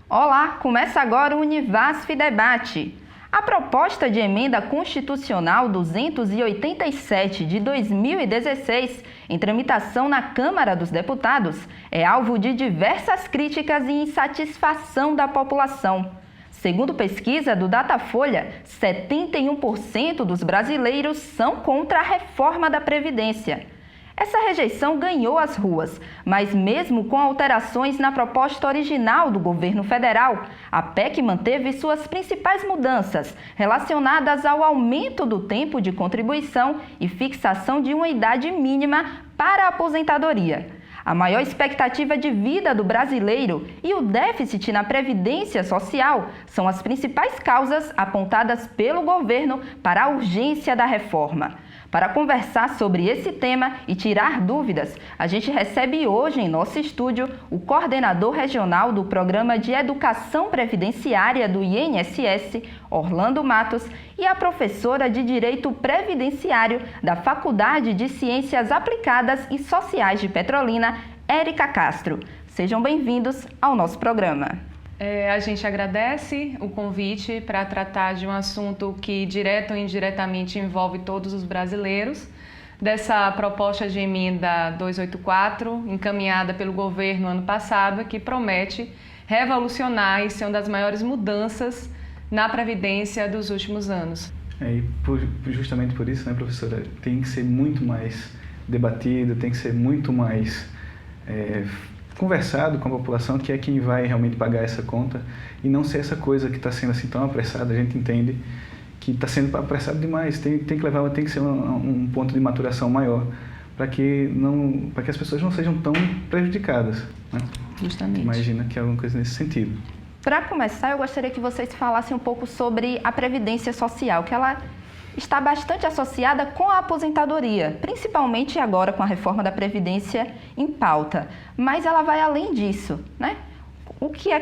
Olá, começa agora o Univasf Debate. A proposta de emenda constitucional 287 de 2016, em tramitação na Câmara dos Deputados, é alvo de diversas críticas e insatisfação da população. Segundo pesquisa do Datafolha, 71% dos brasileiros são contra a reforma da Previdência. Essa rejeição ganhou as ruas, mas mesmo com alterações na proposta original do governo federal, a PEC manteve suas principais mudanças relacionadas ao aumento do tempo de contribuição e fixação de uma idade mínima para a aposentadoria. A maior expectativa de vida do brasileiro e o déficit na Previdência Social são as principais causas apontadas pelo governo para a urgência da reforma. Para conversar sobre esse tema e tirar dúvidas, a gente recebe hoje em nosso estúdio o coordenador regional do Programa de Educação Previdenciária do INSS, Orlando Matos, e a professora de Direito Previdenciário da Faculdade de Ciências Aplicadas e Sociais de Petrolina, Érica Castro. Sejam bem-vindos ao nosso programa. A gente agradece o convite para tratar de um assunto que, direto ou indiretamente, envolve todos os brasileiros, dessa proposta de emenda 284, encaminhada pelo governo ano passado, que promete revolucionar e ser uma das maiores mudanças na Previdência dos últimos anos. Justamente por isso, né, professora, tem que ser muito mais debatido, tem que ser muito mais conversado com a população, que é quem vai realmente pagar essa conta, e não ser essa coisa que está sendo assim tão apressada. A gente entende que está sendo apressado demais, tem que ser um ponto de maturação maior para que as pessoas não sejam tão prejudicadas, né? Justamente. Imagina que é alguma coisa nesse sentido. Para começar, eu gostaria que vocês falassem um pouco sobre a Previdência Social, que ela está bastante associada com a aposentadoria, principalmente agora com a reforma da Previdência em pauta. Mas ela vai além disso, né?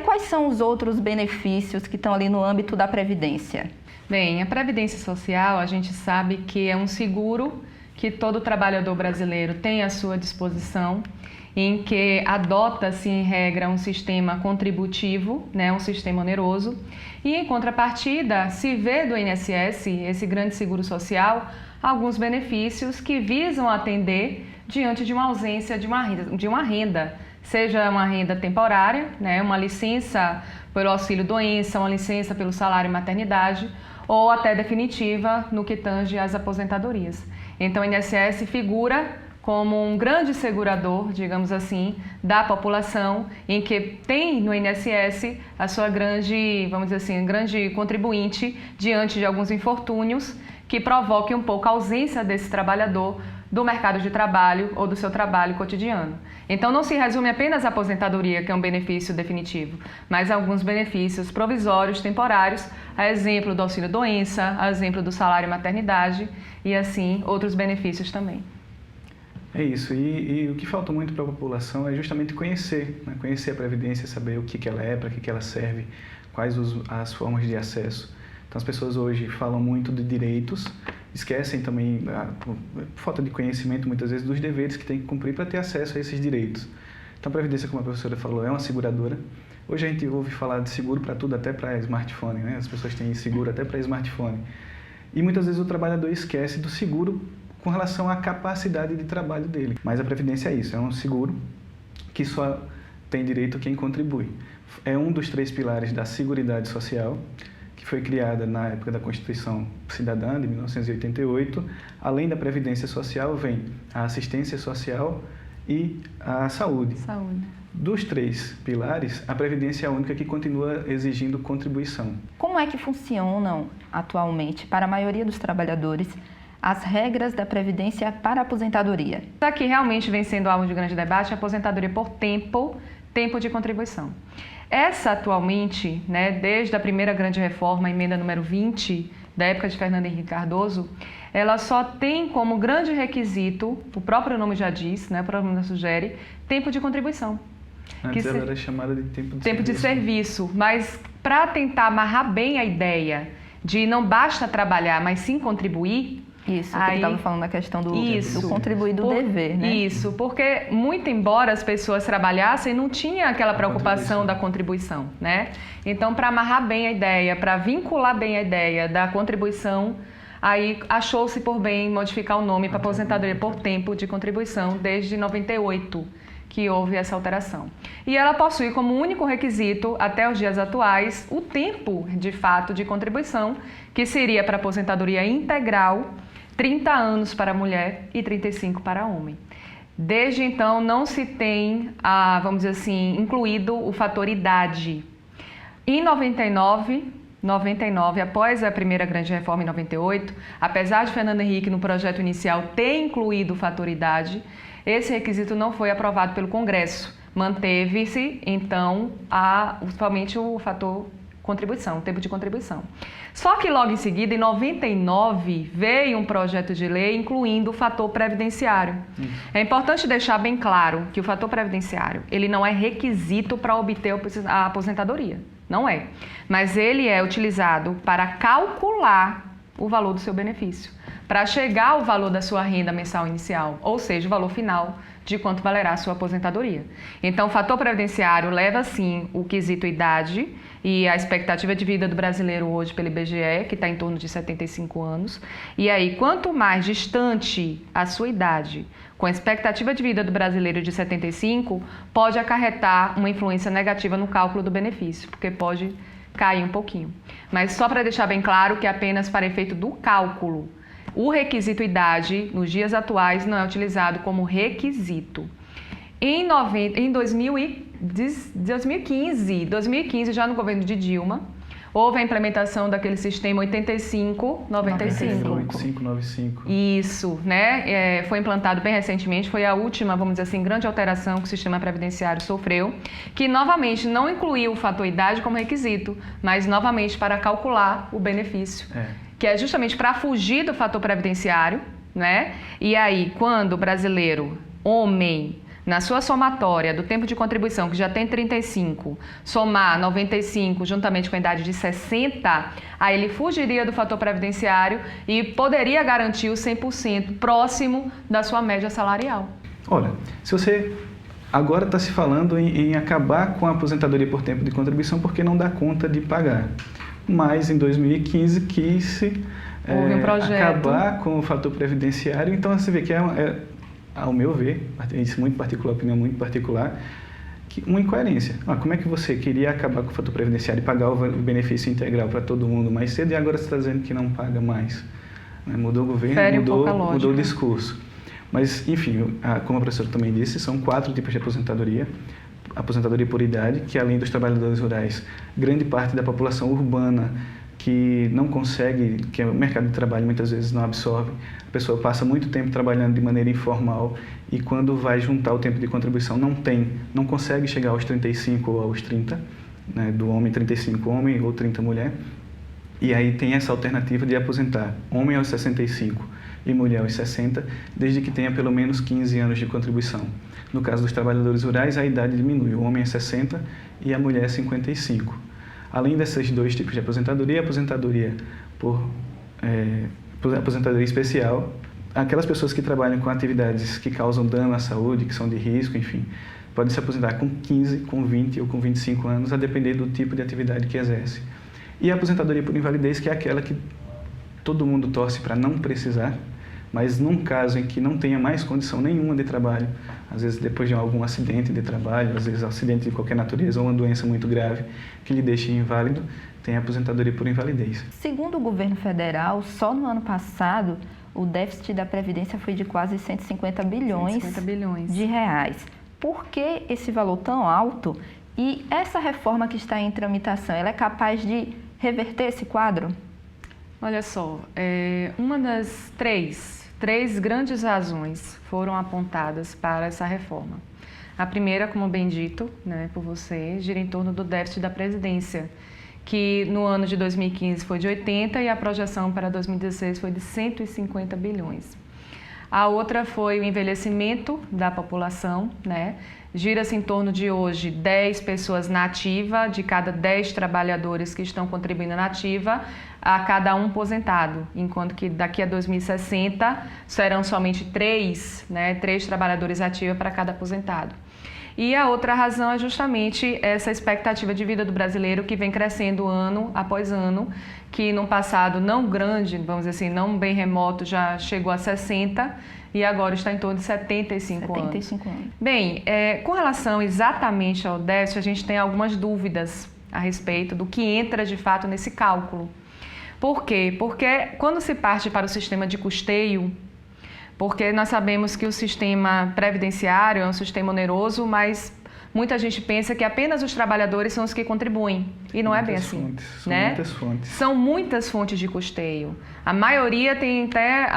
Quais são os outros benefícios que estão ali no âmbito da Previdência? Bem, a Previdência Social, a gente sabe que é um seguro que todo trabalhador brasileiro tem à sua disposição, em que adota-se, em regra, um sistema contributivo, né, um sistema oneroso, e, em contrapartida, se vê do INSS, esse grande seguro social, alguns benefícios que visam atender diante de uma ausência de uma renda, seja uma renda temporária, né, uma licença pelo auxílio-doença, uma licença pelo salário e maternidade, ou até definitiva no que tange às aposentadorias. Então, o INSS figura como um grande segurador, digamos assim, da população, em que tem no INSS a sua grande, vamos dizer assim, grande contribuinte diante de alguns infortúnios que provoquem um pouco a ausência desse trabalhador do mercado de trabalho ou do seu trabalho cotidiano. Então, não se resume apenas à aposentadoria, que é um benefício definitivo, mas alguns benefícios provisórios, temporários, a exemplo do auxílio-doença, a exemplo do salário e maternidade e, assim, outros benefícios também. É isso, e o que falta muito para a população é justamente conhecer, né? Conhecer a Previdência, saber o que ela é, para que ela serve, quais as formas de acesso. Então, as pessoas hoje falam muito de direitos, esquecem também, por falta de conhecimento, muitas vezes, dos deveres que tem que cumprir para ter acesso a esses direitos. Então, a Previdência, como a professora falou, é uma seguradora. Hoje a gente ouve falar de seguro para tudo, até para smartphone, né? As pessoas têm seguro até para smartphone. E muitas vezes o trabalhador esquece do seguro com relação à capacidade de trabalho dele. Mas a Previdência é isso, é um seguro que só tem direito quem contribui. É um dos 3 pilares da Seguridade Social, que foi criada na época da Constituição Cidadã, de 1988. Além da Previdência Social, vem a Assistência Social e a Saúde. Dos 3 pilares, a Previdência é a única que continua exigindo contribuição. Como é que funcionam atualmente, para a maioria dos trabalhadores, as regras da Previdência para a aposentadoria? Isso aqui realmente vem sendo alvo de grande debate, a aposentadoria por tempo de contribuição. Essa atualmente, né, desde a primeira grande reforma, a emenda número 20, da época de Fernando Henrique Cardoso, ela só tem como grande requisito, o próprio nome já diz, né, o próprio nome sugere, tempo de contribuição. Antes ela era chamada de tempo de serviço, mas para tentar amarrar bem a ideia de não basta trabalhar, mas sim contribuir, Isso, que estava falando da questão do contribuir do dever, né? Isso, porque muito embora as pessoas trabalhassem, não tinha aquela preocupação da contribuição, né? Então, para amarrar bem a ideia, para vincular bem a ideia da contribuição, aí achou-se por bem modificar o nome para aposentadoria por tempo de contribuição desde 98, que houve essa alteração. E ela possui como único requisito, até os dias atuais, o tempo de fato de contribuição, que seria para aposentadoria integral, 30 anos para mulher e 35 para homem. Desde então, não se tem, vamos dizer assim, incluído o fator idade. Em 99, após a primeira grande reforma em 98, apesar de Fernando Henrique, no projeto inicial, ter incluído o fator idade, esse requisito não foi aprovado pelo Congresso. Manteve-se, então, somente o fator contribuição, o tempo de contribuição. Só que logo em seguida, em 99, veio um projeto de lei incluindo o fator previdenciário. É importante deixar bem claro que o fator previdenciário, ele não é requisito para obter a aposentadoria. Não é. Mas ele é utilizado para calcular o valor do seu benefício, para chegar ao valor da sua renda mensal inicial, ou seja, o valor final de quanto valerá a sua aposentadoria. Então, o fator previdenciário leva, sim, o quesito idade e a expectativa de vida do brasileiro hoje pelo IBGE, que está em torno de 75 anos. E aí, quanto mais distante a sua idade, com a expectativa de vida do brasileiro de 75, pode acarretar uma influência negativa no cálculo do benefício, porque pode cair um pouquinho. Mas só para deixar bem claro que apenas para efeito do cálculo, o requisito idade, nos dias atuais, não é utilizado como requisito. Em 2015, já no governo de Dilma, houve a implementação daquele sistema 85-95. 85-95. Isso, né? Foi implantado bem recentemente, foi a última, vamos dizer assim, grande alteração que o sistema previdenciário sofreu, que novamente não incluiu o fator idade como requisito, mas novamente para calcular o benefício. Que é justamente para fugir do fator previdenciário, né? E aí, quando o brasileiro, homem, na sua somatória do tempo de contribuição, que já tem 35, somar 95 juntamente com a idade de 60, aí ele fugiria do fator previdenciário e poderia garantir o 100% próximo da sua média salarial. Olha, se você agora está se falando em acabar com a aposentadoria por tempo de contribuição porque não dá conta de pagar. Mas em 2015 quis-se acabar com o fator previdenciário. Então você vê que ao meu ver, isso muito particular, opinião muito particular, uma incoerência. Como é que você queria acabar com o fator previdenciário e pagar o benefício integral para todo mundo mais cedo e agora você está dizendo que não paga mais? Mudou o governo, mudou o discurso. Mas, enfim, como a professora também disse, são 4 tipos de aposentadoria. Aposentadoria por idade, que além dos trabalhadores rurais, grande parte da população urbana que não consegue, que o mercado de trabalho muitas vezes não absorve, a pessoa passa muito tempo trabalhando de maneira informal e quando vai juntar o tempo de contribuição não consegue chegar aos 35 ou aos 30, né, do homem 35 homem ou 30 mulher, e aí tem essa alternativa de aposentar homem aos 65 e mulher aos 60, desde que tenha pelo menos 15 anos de contribuição. No caso dos trabalhadores rurais, a idade diminui, o homem é 60 e a mulher é 55. Além desses 2 tipos de aposentadoria, aposentadoria aposentadoria especial, aquelas pessoas que trabalham com atividades que causam dano à saúde, que são de risco, enfim, podem se aposentar com 15, com 20 ou com 25 anos, a depender do tipo de atividade que exerce. E a aposentadoria por invalidez, que é aquela que todo mundo torce para não precisar, mas num caso em que não tenha mais condição nenhuma de trabalho, às vezes depois de algum acidente de trabalho, às vezes acidente de qualquer natureza ou uma doença muito grave que lhe deixe inválido, tem a aposentadoria por invalidez. Segundo o governo federal, só no ano passado, o déficit da Previdência foi de quase 150 bilhões de reais. Por que esse valor tão alto? E essa reforma que está em tramitação, ela é capaz de reverter esse quadro? Olha só, uma das três grandes razões foram apontadas para essa reforma. A primeira, como bem dito, né, por você, gira em torno do déficit da Previdência, que no ano de 2015 foi de 80 e a projeção para 2016 foi de 150 bilhões. A outra foi o envelhecimento da população, né? Gira-se em torno de hoje 10 pessoas na ativa, de cada 10 trabalhadores que estão contribuindo na ativa, a cada um aposentado, enquanto que daqui a 2060 serão somente 3 trabalhadores ativos para cada aposentado. E a outra razão é justamente essa expectativa de vida do brasileiro que vem crescendo ano após ano, que no passado não grande, vamos dizer assim, não bem remoto, já chegou a 60 e agora está em torno de 75 anos. Bem, com relação exatamente ao déficit, a gente tem algumas dúvidas a respeito do que entra de fato nesse cálculo. Por quê? Porque quando se parte para o sistema de custeio, porque nós sabemos que o sistema previdenciário é um sistema oneroso, mas muita gente pensa que apenas os trabalhadores são os que contribuem. E não é bem assim. São muitas fontes. São muitas fontes de custeio. A maioria tem até,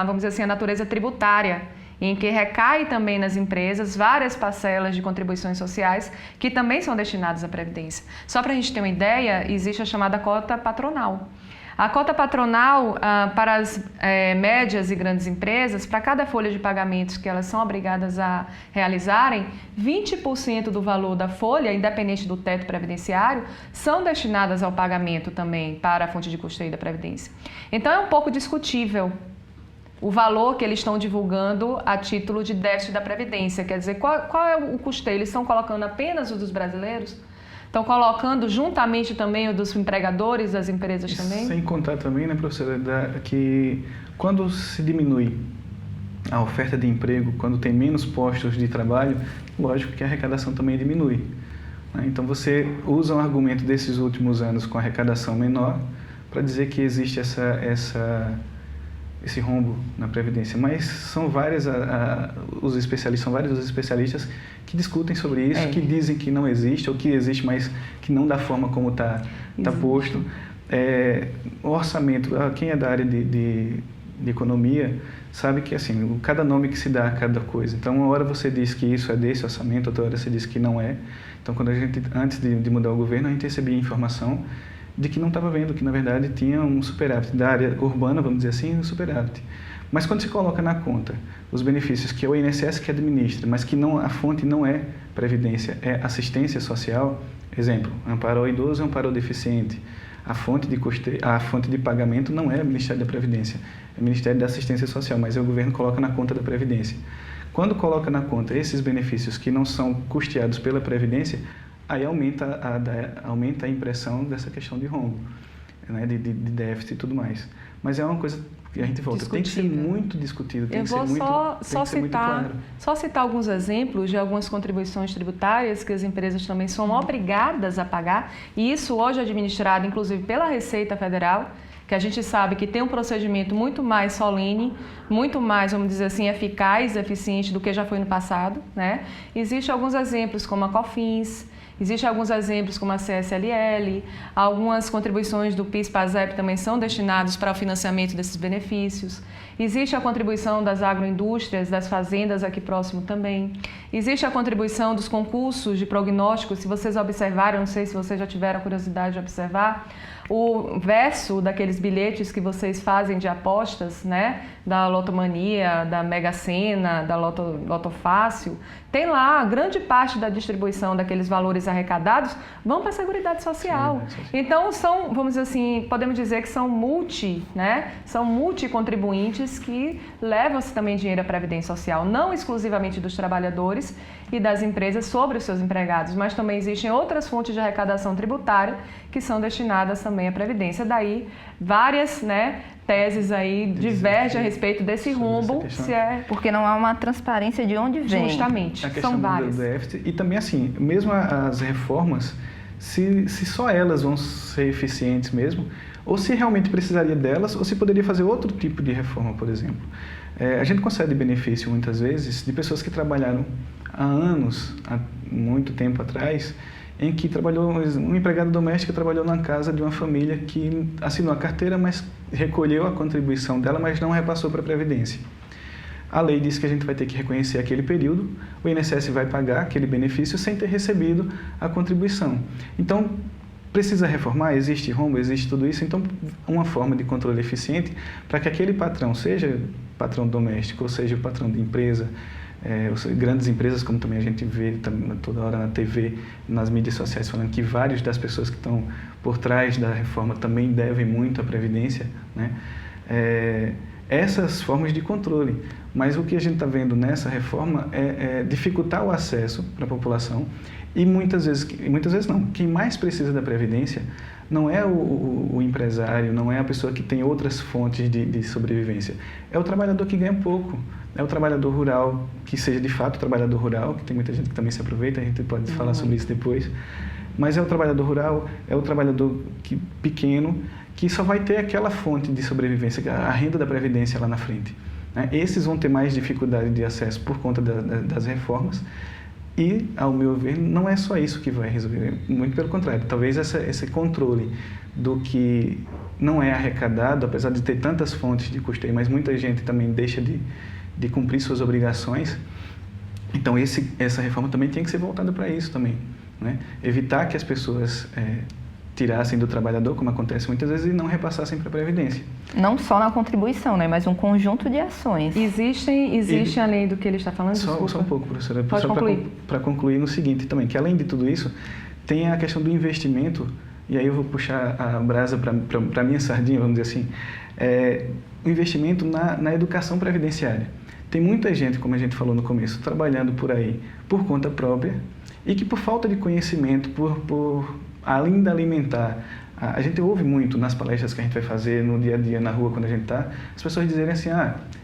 vamos dizer assim, a natureza tributária, em que recai também nas empresas várias parcelas de contribuições sociais que também são destinadas à Previdência. Só para a gente ter uma ideia, existe a chamada cota patronal. A cota patronal para as médias e grandes empresas, para cada folha de pagamentos que elas são obrigadas a realizarem, 20% do valor da folha, independente do teto previdenciário, são destinadas ao pagamento também para a fonte de custeio da Previdência. Então é um pouco discutível o valor que eles estão divulgando a título de déficit da Previdência. Quer dizer, qual é o custeio? Eles estão colocando apenas o dos brasileiros? Estão colocando juntamente também o dos empregadores das empresas também? Sem contar também, né, professora, que quando se diminui a oferta de emprego, quando tem menos postos de trabalho, lógico que a arrecadação também diminui. Né? Então você usa um argumento desses últimos anos com arrecadação menor para dizer que existe esse rombo na Previdência, mas são vários os especialistas que discutem sobre isso, que dizem que não existe, ou que existe, mas que não da forma como está posto. O orçamento, quem é da área de economia sabe que assim, cada nome que se dá a cada coisa. Então, uma hora você diz que isso é desse orçamento, outra hora você diz que não é. Então, quando antes de mudar o governo, a gente recebia informação de que não estava vendo, que na verdade tinha um superávit da área urbana, vamos dizer assim, um superávit. Mas quando se coloca na conta os benefícios que é o INSS que administra, mas que a fonte não é previdência, é assistência social, exemplo, amparo ao idoso, amparo ao deficiente, a fonte de pagamento não é o Ministério da Previdência, é o Ministério da Assistência Social, mas o governo coloca na conta da Previdência. Quando coloca na conta esses benefícios que não são custeados pela Previdência, aí aumenta a impressão dessa questão de rombo, né, de déficit e tudo mais. Mas é uma coisa que a gente volta, tem que ser muito discutido, tem que ser muito claro. Só citar alguns exemplos de algumas contribuições tributárias que as empresas também são obrigadas a pagar, e isso hoje é administrado, inclusive, pela Receita Federal, que a gente sabe que tem um procedimento muito mais solene, muito mais, vamos dizer assim, eficaz, eficiente do que já foi no passado, né? Existem alguns exemplos, como a COFINS, existem alguns exemplos como a CSLL, algumas contribuições do PIS/PASEP também são destinadas para o financiamento desses benefícios. Existe a contribuição das agroindústrias, das fazendas aqui próximo também. Existe a contribuição dos concursos de prognóstico, se vocês observaram, não sei se vocês já tiveram a curiosidade de observar, o verso daqueles bilhetes que vocês fazem de apostas, né, da Lotomania, da Mega Sena, da Loto Fácil, tem lá grande parte da distribuição daqueles valores arrecadados vão para a Seguridade Social. Então são, vamos dizer assim, podemos dizer que são multicontribuintes que levam-se também dinheiro à Previdência Social, não exclusivamente dos trabalhadores e das empresas sobre os seus empregados, mas também existem outras fontes de arrecadação tributária que são destinadas também à Previdência. Daí várias, teses aí divergem a respeito desse rombo, porque não há uma transparência de onde vem. Justamente, a questão são várias. Do déficit, e também assim, mesmo as reformas, se só elas vão ser eficientes mesmo, ou se realmente precisaria delas, ou se poderia fazer outro tipo de reforma, por exemplo. A gente concede benefício muitas vezes de pessoas que trabalharam há anos, há muito tempo atrás, em que uma empregada doméstica trabalhou na casa de uma família que assinou a carteira, mas recolheu a contribuição dela, mas não repassou para a Previdência. A lei diz que a gente vai ter que reconhecer aquele período, o INSS vai pagar aquele benefício sem ter recebido a contribuição. Então, precisa reformar? Existe rombo? Existe tudo isso? Então, uma forma de controle eficiente para que aquele patrão, seja patrão doméstico ou seja o patrão de empresa, Grandes empresas, como também a gente vê toda hora na TV, nas mídias sociais, falando que várias das pessoas que estão por trás da reforma também devem muito à Previdência, né? Essas formas de controle. Mas o que a gente está vendo nessa reforma é dificultar o acesso para a população e muitas vezes não. Quem mais precisa da Previdência não é o empresário, não é a pessoa que tem outras fontes de sobrevivência. É o trabalhador que ganha pouco, é o trabalhador rural, que seja de fato trabalhador rural, que tem muita gente que também se aproveita, a gente pode falar sobre isso depois. Mas é o trabalhador rural, é o trabalhador pequeno, que só vai ter aquela fonte de sobrevivência, a renda da Previdência lá na frente, né? Esses vão ter mais dificuldade de acesso por conta das reformas e, ao meu ver, não é só isso que vai resolver, muito pelo contrário. Talvez esse controle do que não é arrecadado, apesar de ter tantas fontes de custeio, mas muita gente também deixa de cumprir suas obrigações. Então, essa reforma também tem que ser voltada para isso também, né? Evitar que as pessoas tirassem do trabalhador, como acontece muitas vezes, e não repassassem para a Previdência. Não só na contribuição, né, mas um conjunto de ações. Existe além do que ele está falando? Só um pouco, professora. Pode concluir. Para concluir no seguinte também, que além de tudo isso, tem a questão do investimento, e aí eu vou puxar a brasa para a minha sardinha, vamos dizer assim, o investimento na educação previdenciária. Tem muita gente, como a gente falou no começo, trabalhando por aí por conta própria, e que por falta de conhecimento, além de alimentar, a gente ouve muito nas palestras que a gente vai fazer no dia a dia, na rua, quando a gente está, as pessoas dizerem assim,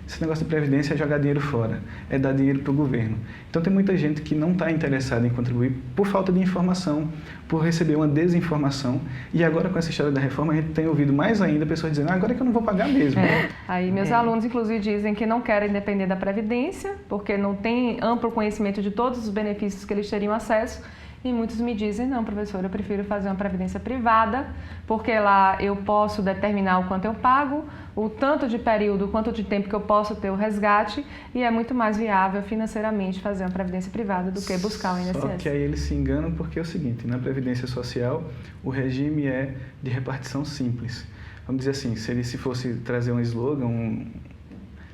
esse negócio de Previdência é jogar dinheiro fora, é dar dinheiro para o governo. Então tem muita gente que não está interessada em contribuir por falta de informação, por receber uma desinformação, e agora com essa história da reforma a gente tem ouvido mais ainda pessoas dizendo, agora é que eu não vou pagar mesmo. Aí meus alunos inclusive dizem que não querem depender da Previdência, porque não têm amplo conhecimento de todos os benefícios que eles teriam acesso. E muitos me dizem, não, professor, eu prefiro fazer uma previdência privada, porque lá eu posso determinar o quanto eu pago, o tanto de período, o quanto de tempo que eu posso ter o resgate, e é muito mais viável financeiramente fazer uma previdência privada do que buscar o INSS. Só que aí eles se enganam porque é o seguinte, na Previdência Social, o regime é de repartição simples. Vamos dizer assim, se fosse trazer um slogan,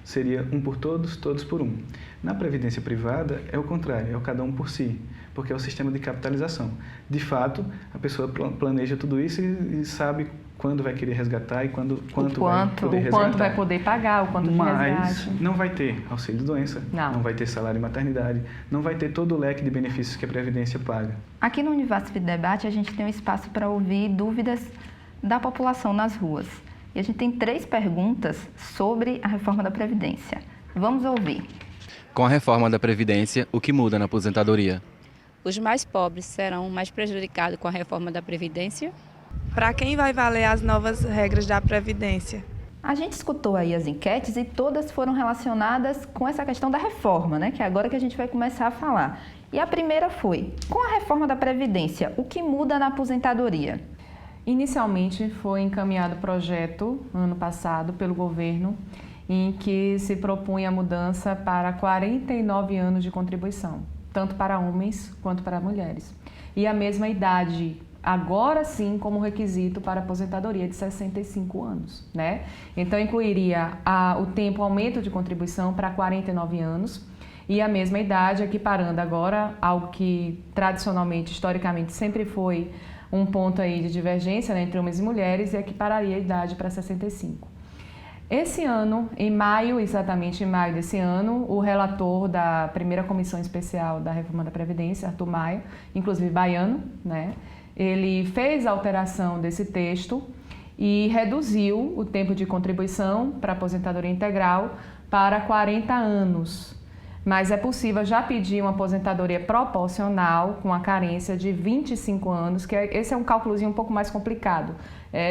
seria um por todos, todos por um. Na Previdência Privada é o contrário, é o cada um por si, porque é o sistema de capitalização. De fato, a pessoa planeja tudo isso e sabe quando vai querer resgatar e quanto vai poder resgatar. O quanto vai poder pagar, o quanto de resgate. Mas não vai ter auxílio-doença, não vai ter salário e maternidade, não vai ter todo o leque de benefícios que a Previdência paga. Aqui no Univasf Debate, a gente tem um espaço para ouvir dúvidas da população nas ruas. E a gente tem 3 perguntas sobre a reforma da Previdência. Vamos ouvir. Com a reforma da Previdência, o que muda na aposentadoria? Os mais pobres serão mais prejudicados com a reforma da Previdência? Para quem vai valer as novas regras da Previdência? A gente escutou aí as enquetes e todas foram relacionadas com essa questão da reforma, né? Que é agora que a gente vai começar a falar. E a primeira foi, com a reforma da Previdência, o que muda na aposentadoria? Inicialmente foi encaminhado o projeto, ano passado, pelo governo, em que se propunha a mudança para 49 anos de contribuição, tanto para homens quanto para mulheres. E a mesma idade, agora sim, como requisito para a aposentadoria de 65 anos, né? Então, incluiria o aumento de contribuição para 49 anos e a mesma idade, equiparando agora algo que tradicionalmente, historicamente, sempre foi um ponto aí de divergência, né, entre homens e mulheres, e equipararia a idade para 65. Esse ano, exatamente em maio desse ano, o relator da primeira comissão especial da reforma da Previdência, Arthur Maia, inclusive baiano, né, ele fez a alteração desse texto e reduziu o tempo de contribuição para a aposentadoria integral para 40 anos. Mas é possível já pedir uma aposentadoria proporcional com a carência de 25 anos, que esse é um cálculozinho um pouco mais complicado,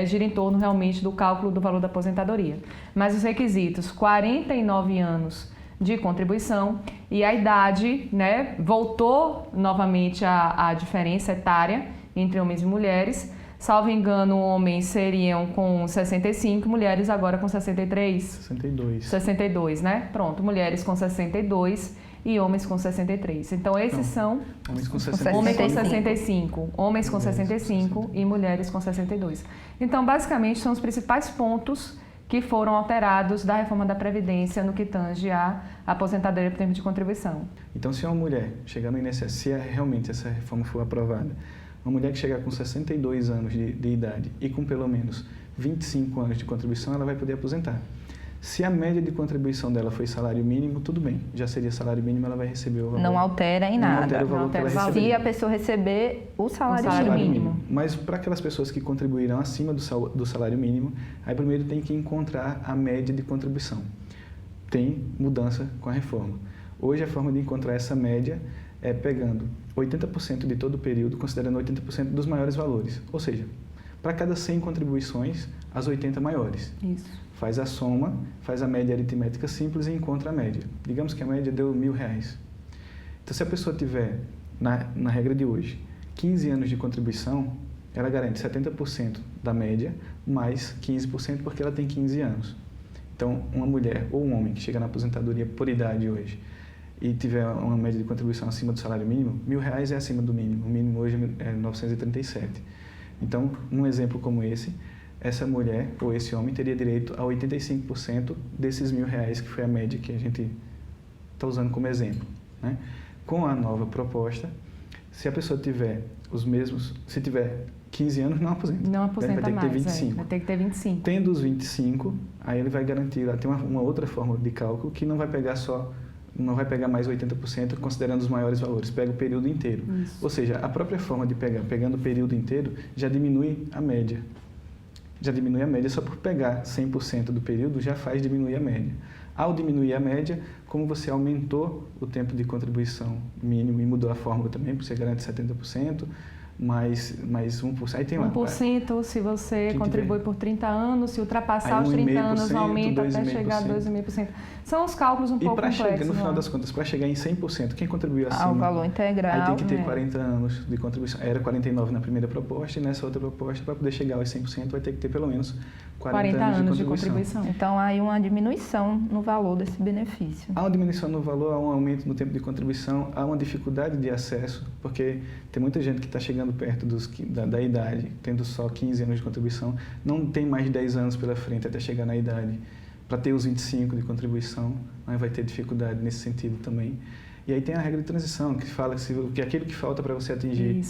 gira em torno realmente do cálculo do valor da aposentadoria. Mas os requisitos, 49 anos de contribuição e a idade, né, voltou novamente a diferença etária entre homens e mulheres. Salvo engano, homens seriam com 65, mulheres agora com 63? 62, né? Pronto, mulheres com 62 e homens com 63. Então, esses são... Homens com 65. Homens com 65 e mulheres com 62. Então, basicamente, são os principais pontos que foram alterados da reforma da Previdência no que tange à aposentadoria por tempo de contribuição. Então, se uma mulher chegar no INSS, se realmente essa reforma for aprovada, uma mulher que chegar com 62 anos de idade e com pelo menos 25 anos de contribuição, ela vai poder aposentar. Se a média de contribuição dela foi salário mínimo, tudo bem, já seria salário mínimo, ela vai receber o valor. Não altera em nada. Não altera o valor que ela receberia. Se a pessoa receber o salário mínimo. Mas para aquelas pessoas que contribuíram acima do salário mínimo, aí primeiro tem que encontrar a média de contribuição. Tem mudança com a reforma. Hoje a forma de encontrar essa média é pegando 80% de todo o período, considerando 80% dos maiores valores. Ou seja, para cada 100 contribuições, as 80 maiores. Isso. Faz a soma, faz a média aritmética simples e encontra a média. Digamos que a média deu R$1.000. Então, se a pessoa tiver, na regra de hoje, 15 anos de contribuição, ela garante 70% da média, mais 15% porque ela tem 15 anos. Então, uma mulher ou um homem que chega na aposentadoria por idade hoje e tiver uma média de contribuição acima do salário mínimo, R$1.000 é acima do mínimo. O mínimo hoje é 937. Então, num exemplo como esse, essa mulher ou esse homem teria direito a 85% desses R$1.000, que foi a média que a gente está usando como exemplo, né? Com a nova proposta, se a pessoa tiver os mesmos, se tiver 15 anos, não aposenta. Não aposenta vai ter que ter 25. Vai ter que ter 25. Tendo os 25, aí ele vai garantir, tem uma outra forma de cálculo que não vai pegar mais 80% considerando os maiores valores, pega o período inteiro. Isso. Ou seja, a própria forma de pegando o período inteiro, já diminui a média. Já diminui a média, só por pegar 100% do período já faz diminuir a média. Ao diminuir a média, como você aumentou o tempo de contribuição mínimo e mudou a fórmula também, porque você garante 70%, mais 1%. Aí tem lá. 1% se você contribui por 30 anos, se ultrapassar aí os 30 anos, aumenta 2,5%. até chegar a 2,5%. São os cálculos um pouco complexos. No final das contas, para chegar em 100%, quem contribuiu acima... o valor integral. Aí tem que ter 40 anos de contribuição. Era 49 na primeira proposta e nessa outra proposta, para poder chegar aos 100%, vai ter que ter pelo menos 40 anos de contribuição. Então, há aí uma diminuição no valor desse benefício. Há uma diminuição no valor, há um aumento no tempo de contribuição, há uma dificuldade de acesso, porque tem muita gente que está chegando perto da idade, tendo só 15 anos de contribuição, não tem mais de 10 anos pela frente até chegar na idade. Para ter os 25 de contribuição, né, vai ter dificuldade nesse sentido também. E aí tem a regra de transição, que fala que aquilo que falta para você atingir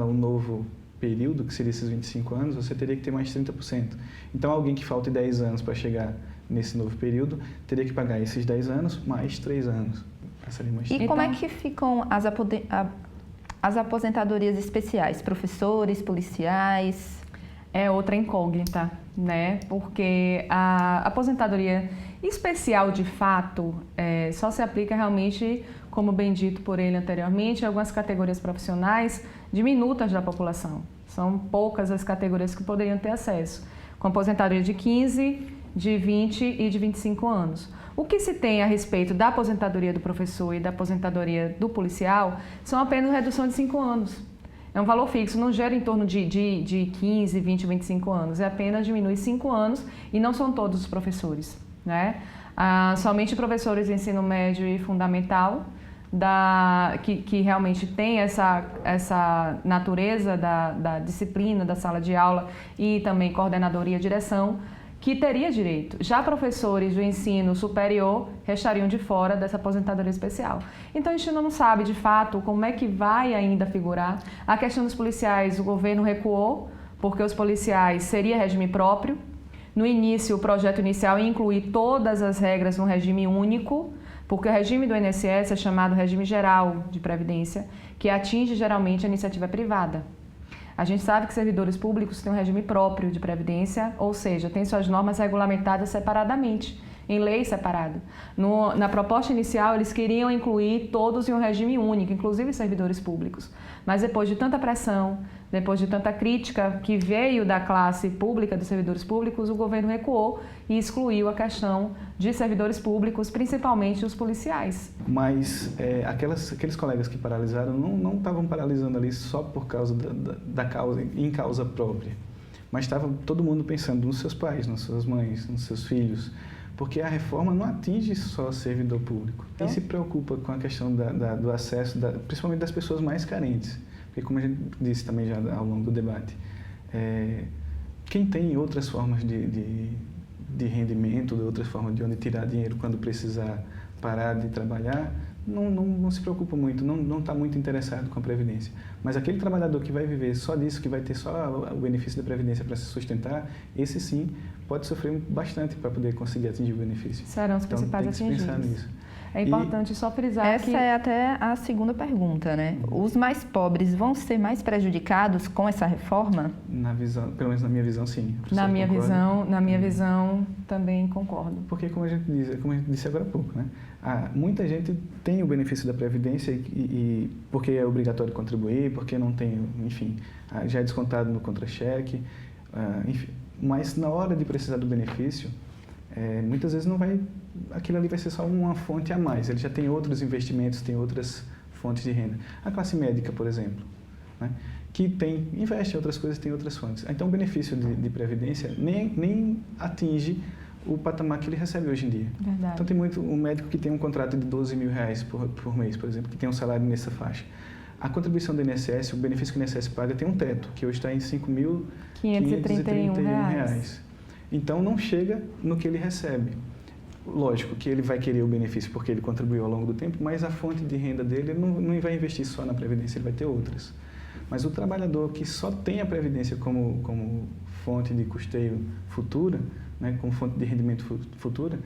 o novo período, que seria esses 25 anos, você teria que ter mais 30%. Então, alguém que falte 10 anos para chegar nesse novo período, teria que pagar esses 10 anos mais 3 anos. E como é que ficam as aposentadorias especiais? Professores, policiais? É outra incógnita, né? Porque a aposentadoria especial, de fato, só se aplica realmente, como bem dito por ele anteriormente, a algumas categorias profissionais diminutas da população. São poucas as categorias que poderiam ter acesso, com aposentadoria de 15, de 20 e de 25 anos. O que se tem a respeito da aposentadoria do professor e da aposentadoria do policial são apenas redução de 5 anos. É um valor fixo, não gera em torno de 15, 20, 25 anos. É apenas diminui 5 anos e não são todos os professores, né? Somente professores de ensino médio e fundamental, que realmente tem essa natureza da disciplina, da sala de aula e também coordenadoria e direção, que teria direito. Já professores do ensino superior restariam de fora dessa aposentadoria especial. Então, a gente não sabe, de fato, como é que vai ainda figurar. A questão dos policiais, o governo recuou, porque os policiais seria regime próprio. No início, o projeto inicial ia incluir todas as regras num regime único, porque o regime do INSS é chamado regime geral de previdência, que atinge geralmente a iniciativa privada. A gente sabe que servidores públicos têm um regime próprio de previdência, ou seja, têm suas normas regulamentadas separadamente, em lei separada. Na proposta inicial, eles queriam incluir todos em um regime único, inclusive servidores públicos. Mas depois de tanta pressão, depois de tanta crítica que veio da classe pública dos servidores públicos, o governo recuou e excluiu a questão de servidores públicos, principalmente os policiais. Mas aqueles colegas que paralisaram não estavam paralisando ali só por causa da causa, em causa própria, mas estava todo mundo pensando nos seus pais, nas suas mães, nos seus filhos, porque a reforma não atinge só servidor público. Quem se preocupa com a questão do acesso, principalmente das pessoas mais carentes, porque como a gente disse também já ao longo do debate, quem tem outras formas de de rendimento, de outras formas de onde tirar dinheiro quando precisar parar de trabalhar, não se preocupa muito, não está muito interessado com a Previdência. Mas aquele trabalhador que vai viver só disso, que vai ter só o benefício da Previdência para se sustentar, esse sim pode sofrer bastante para poder conseguir atingir o benefício. Serão os principais atingidos. Tem que pensar nisso. É importante só frisar essa que... é até a segunda pergunta, né? Os mais pobres vão ser mais prejudicados com essa reforma? Na visão, pelo menos na minha visão, sim. Na minha visão, também concordo. Porque, como a gente disse agora há pouco, né? Muita gente tem o benefício da Previdência porque é obrigatório contribuir, porque não tem, enfim, já é descontado no contra-cheque, enfim. Mas na hora de precisar do benefício, muitas vezes não vai, aquilo ali vai ser só uma fonte a mais. Ele já tem outros investimentos, tem outras fontes de renda. A classe médica, por exemplo, né? Que investe em outras coisas, tem outras fontes. Então, o benefício de Previdência nem atinge o patamar que ele recebe hoje em dia. Verdade. Então, tem um médico que tem um contrato de 12 mil reais por mês, por exemplo, que tem um salário nessa faixa. A contribuição do INSS, o benefício que o INSS paga, tem um teto, que hoje está em R$ 5.531 reais. Então, não chega no que ele recebe. Lógico que ele vai querer o benefício porque ele contribuiu ao longo do tempo, mas a fonte de renda dele não vai investir só na Previdência, ele vai ter outras. Mas o trabalhador que só tem a Previdência como fonte de custeio futura, né, como fonte de rendimento futura,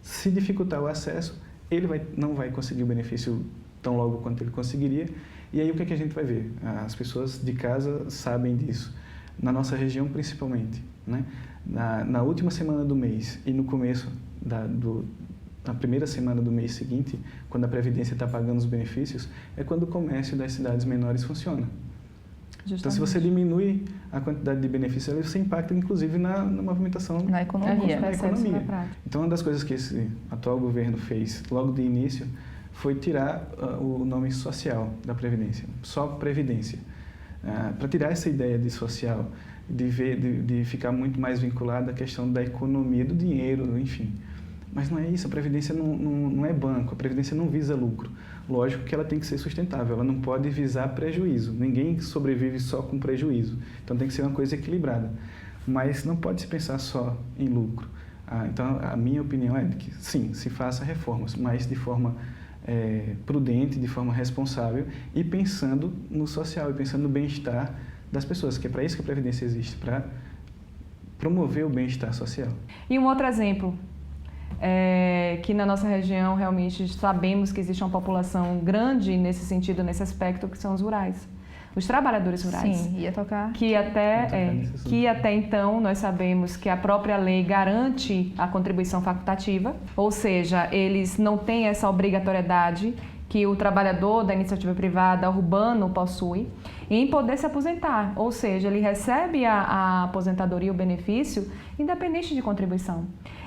se dificultar o acesso, ele não vai conseguir o benefício tão logo quanto ele conseguiria. E aí o que é que a gente vai ver? As pessoas de casa sabem disso, na nossa região principalmente, né? Na última semana do mês e no começo na primeira semana do mês seguinte, quando a Previdência está pagando os benefícios, é quando o comércio das cidades menores funciona. Justamente. Então, se você diminui a quantidade de benefícios, você impacta, inclusive, na movimentação na economia. Então, uma das coisas que esse atual governo fez logo de início foi tirar o nome social da Previdência, só Previdência. Para tirar essa ideia de social, de ficar muito mais vinculada à questão da economia, do dinheiro, enfim. Mas não é isso, a Previdência não é banco, a Previdência não visa lucro. Lógico que ela tem que ser sustentável, ela não pode visar prejuízo. Ninguém sobrevive só com prejuízo. Então tem que ser uma coisa equilibrada. Mas não pode se pensar só em lucro. Então a minha opinião é que sim, se faça reformas, mas de forma prudente, de forma responsável e pensando no social e pensando no bem-estar das pessoas, que é para isso que a Previdência existe, para promover o bem-estar social. E um outro exemplo, que na nossa região realmente sabemos que existe uma população grande nesse sentido, nesse aspecto, que são os rurais. Os trabalhadores rurais. Sim, ia tocar. Que até então nós sabemos que a própria lei garante a contribuição facultativa, ou seja, eles não têm essa obrigatoriedade que o trabalhador da iniciativa privada urbano possui em poder se aposentar, ou seja, ele recebe a aposentadoria, o benefício, independente de contribuição.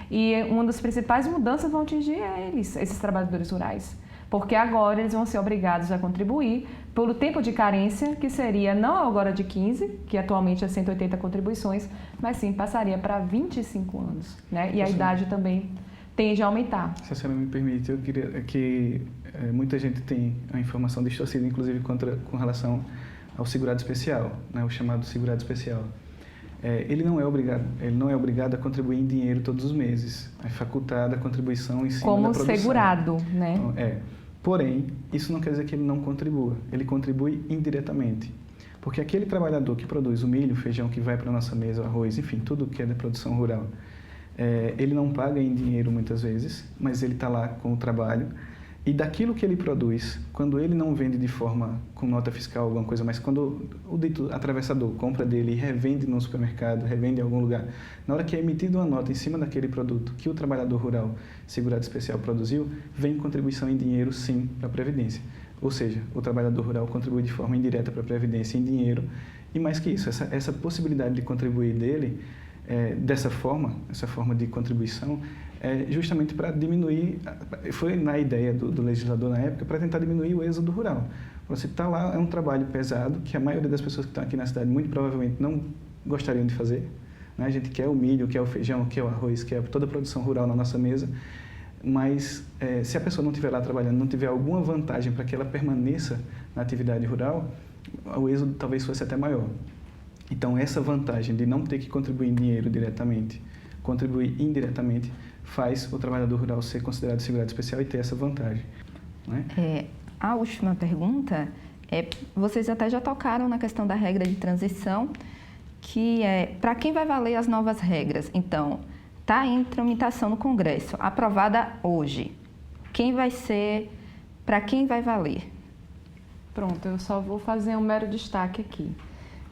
E uma das principais mudanças vão atingir esses trabalhadores rurais, porque agora eles vão ser obrigados a contribuir pelo tempo de carência, que seria não agora de 15, que atualmente é 180 contribuições, mas sim passaria para 25 anos, né? E a idade também tende a aumentar. Se a senhora me permite, eu queria que muita gente tem a informação distorcida, inclusive com relação ao segurado especial, né, o chamado segurado especial. Ele não é obrigado a contribuir em dinheiro todos os meses. É facultada a contribuição em cima da produção. Como segurado, né? Então, porém, isso não quer dizer que ele não contribua. Ele contribui indiretamente. Porque aquele trabalhador que produz o milho, o feijão que vai para a nossa mesa, o arroz, enfim, tudo que é da produção rural, ele não paga em dinheiro muitas vezes, mas ele está lá com o trabalho. E daquilo que ele produz, quando ele não vende de forma com nota fiscal, alguma coisa, mas quando o dito atravessador compra dele e revende no supermercado, revende em algum lugar, na hora que é emitida uma nota em cima daquele produto que o trabalhador rural segurado especial produziu, vem contribuição em dinheiro, sim, para a Previdência. Ou seja, o trabalhador rural contribui de forma indireta para a Previdência em dinheiro. E mais que isso, essa possibilidade de contribuir dele, dessa forma, essa forma de contribuição, justamente para diminuir, foi na ideia do legislador na época, para tentar diminuir o êxodo rural. Você está lá, é um trabalho pesado, que a maioria das pessoas que estão aqui na cidade muito provavelmente não gostariam de fazer. Né? A gente quer o milho, quer o feijão, quer o arroz, quer toda a produção rural na nossa mesa, mas se a pessoa não estiver lá trabalhando, não tiver alguma vantagem para que ela permaneça na atividade rural, o êxodo talvez fosse até maior. Então, essa vantagem de não ter que contribuir em dinheiro diretamente contribuir indiretamente faz o trabalhador rural ser considerado segurado especial e ter essa vantagem, né? A última pergunta vocês até já tocaram na questão da regra de transição, que é para quem vai valer as novas regras. Então, está em tramitação no Congresso, aprovada hoje. Para quem vai valer? Pronto, eu só vou fazer um mero destaque aqui.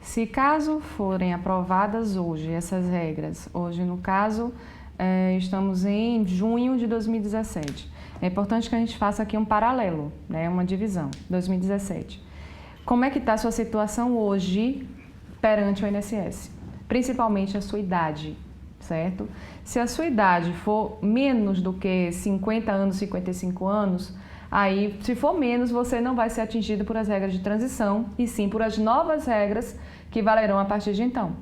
Se caso forem aprovadas hoje essas regras, hoje no caso estamos em junho de 2017, é importante que a gente faça aqui um paralelo, né, uma divisão, 2017. Como é que está a sua situação hoje perante o INSS? Principalmente a sua idade, certo? Se a sua idade for menos do que 50 anos, 55 anos, aí, se for menos, você não vai ser atingido por as regras de transição, e sim por as novas regras que valerão a partir de então.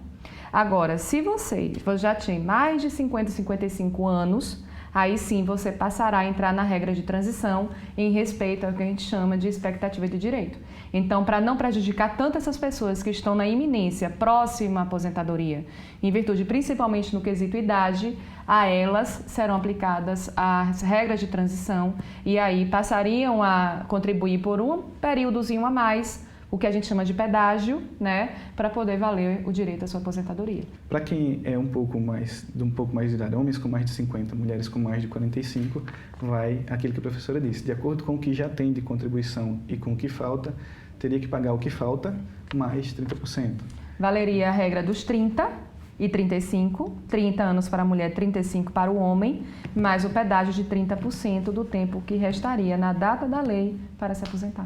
Agora, se você já tem mais de 50, 55 anos, aí sim você passará a entrar na regra de transição em respeito ao que a gente chama de expectativa de direito. Então, para não prejudicar tanto essas pessoas que estão na iminência, próxima à aposentadoria, em virtude principalmente no quesito idade, a elas serão aplicadas as regras de transição e aí passariam a contribuir por um períodozinho a mais, o que a gente chama de pedágio, né, para poder valer o direito à sua aposentadoria. Para quem é um pouco mais de idade, homens com mais de 50, mulheres com mais de 45, vai aquilo que a professora disse. De acordo com o que já tem de contribuição e com o que falta, teria que pagar o que falta mais 30%. Valeria a regra dos 30 e 35, 30 anos para a mulher, 35 para o homem, mais o pedágio de 30% do tempo que restaria na data da lei para se aposentar.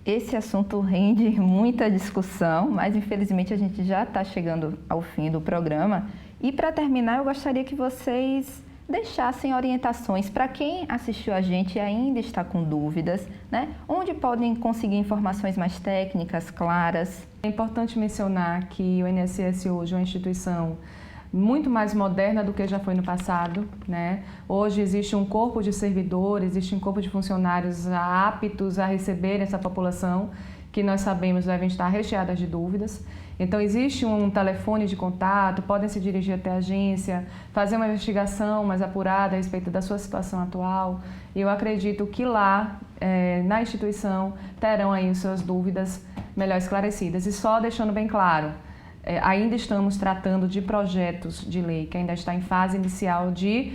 Esse assunto rende muita discussão, mas infelizmente a gente já está chegando ao fim do programa. E para terminar, eu gostaria que vocês deixassem orientações para quem assistiu a gente e ainda está com dúvidas, né? Onde podem conseguir informações mais técnicas, claras. É importante mencionar que o INSS hoje é uma instituição muito mais moderna do que já foi no passado, né? Hoje existe um corpo de servidores, existe um corpo de funcionários aptos a receber essa população, que nós sabemos devem estar recheadas de dúvidas. Então, existe um telefone de contato, podem se dirigir até a agência, fazer uma investigação mais apurada a respeito da sua situação atual. E eu acredito que lá, na instituição, terão aí suas dúvidas melhor esclarecidas. E só deixando bem claro, ainda estamos tratando de projetos de lei, que ainda está em fase inicial de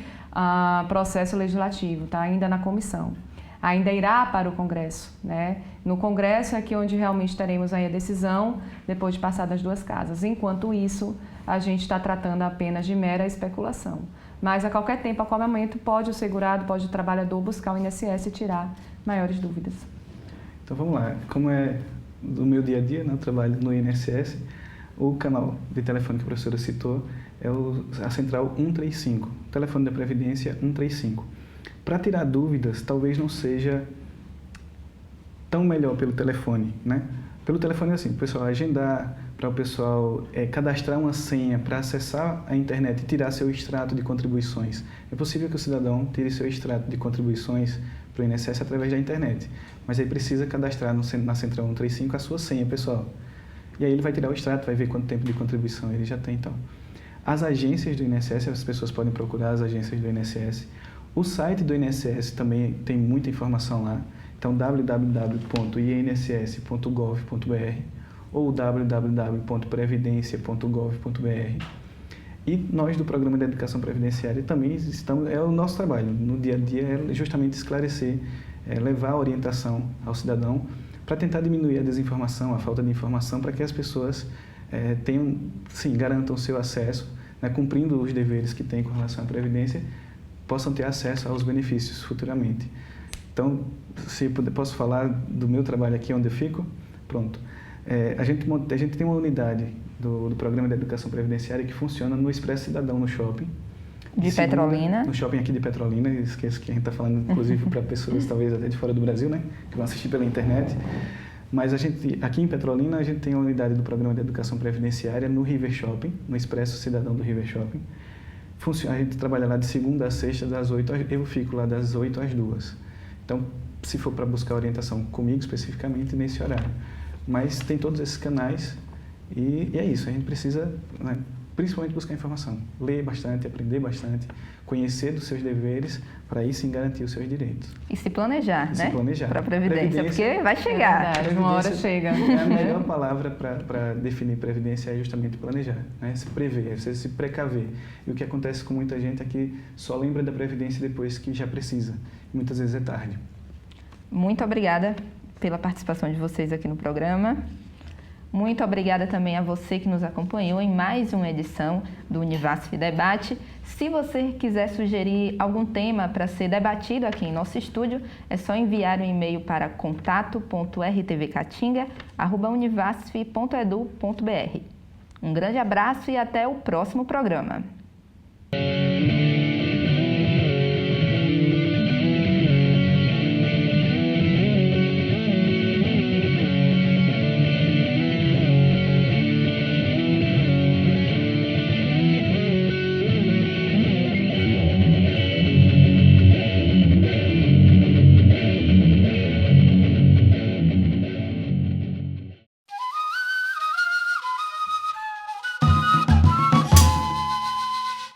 processo legislativo, tá? Ainda na comissão. Ainda irá para o Congresso, né? No Congresso é aqui onde realmente teremos aí a decisão, depois de passar das duas casas. Enquanto isso, a gente está tratando apenas de mera especulação. Mas a qualquer tempo, a qualquer momento, pode o segurado, pode o trabalhador buscar o INSS e tirar maiores dúvidas. Então vamos lá, como é do meu dia a dia, né, eu trabalho no INSS, o canal de telefone que a professora citou é a central 135, o telefone da Previdência 135. Para tirar dúvidas, talvez não seja tão melhor pelo telefone, né? Pelo telefone é assim, o pessoal agendar, para o pessoal cadastrar uma senha para acessar a internet e tirar seu extrato de contribuições. É possível que o cidadão tire seu extrato de contribuições para o INSS através da internet, mas aí precisa cadastrar na central 135 a sua senha pessoal. E aí ele vai tirar o extrato, vai ver quanto tempo de contribuição ele já tem, então. As agências do INSS, as pessoas podem procurar as agências do INSS. O site do INSS também tem muita informação lá, então www.inss.gov.br ou www.previdencia.gov.br. E nós do Programa de Educação Previdenciária também estamos, é o nosso trabalho, no dia a dia, é justamente esclarecer, levar a orientação ao cidadão para tentar diminuir a desinformação, a falta de informação, para que as pessoas tenham, sim, garantam o seu acesso, né, cumprindo os deveres que têm com relação à Previdência, possam ter acesso aos benefícios futuramente. Então, se posso falar do meu trabalho aqui onde eu fico, pronto. A gente tem uma unidade do Programa de Educação Previdenciária que funciona no Expresso Cidadão, no shopping. De Petrolina. No shopping aqui de Petrolina, esqueço que a gente está falando, inclusive, para pessoas talvez até de fora do Brasil, né, que vão assistir pela internet. Mas aqui em Petrolina, a gente tem a unidade do Programa de Educação Previdenciária no River Shopping, no Expresso Cidadão do River Shopping. A gente trabalha lá de segunda a sexta, eu fico lá das 8 às 2. Então, se for para buscar orientação comigo especificamente, nesse horário. Mas tem todos esses canais e é isso, a gente precisa, né, principalmente buscar informação, ler bastante, aprender bastante, conhecer dos seus deveres, para aí sim garantir os seus direitos. E se planejar, E né? se planejar. Para a Previdência, porque vai É chegar. verdade, uma hora chega. É a melhor palavra para definir Previdência é justamente planejar, né? Se prever, você se precaver. E o que acontece com muita gente é que só lembra da Previdência depois que já precisa. E muitas vezes é tarde. Muito obrigada pela participação de vocês aqui no programa. Muito obrigada também a você que nos acompanhou em mais uma edição do Univasf Debate. Se você quiser sugerir algum tema para ser debatido aqui em nosso estúdio, é só enviar um e-mail para contato.rtvcatinga@univasf.edu.br. Um grande abraço e até o próximo programa.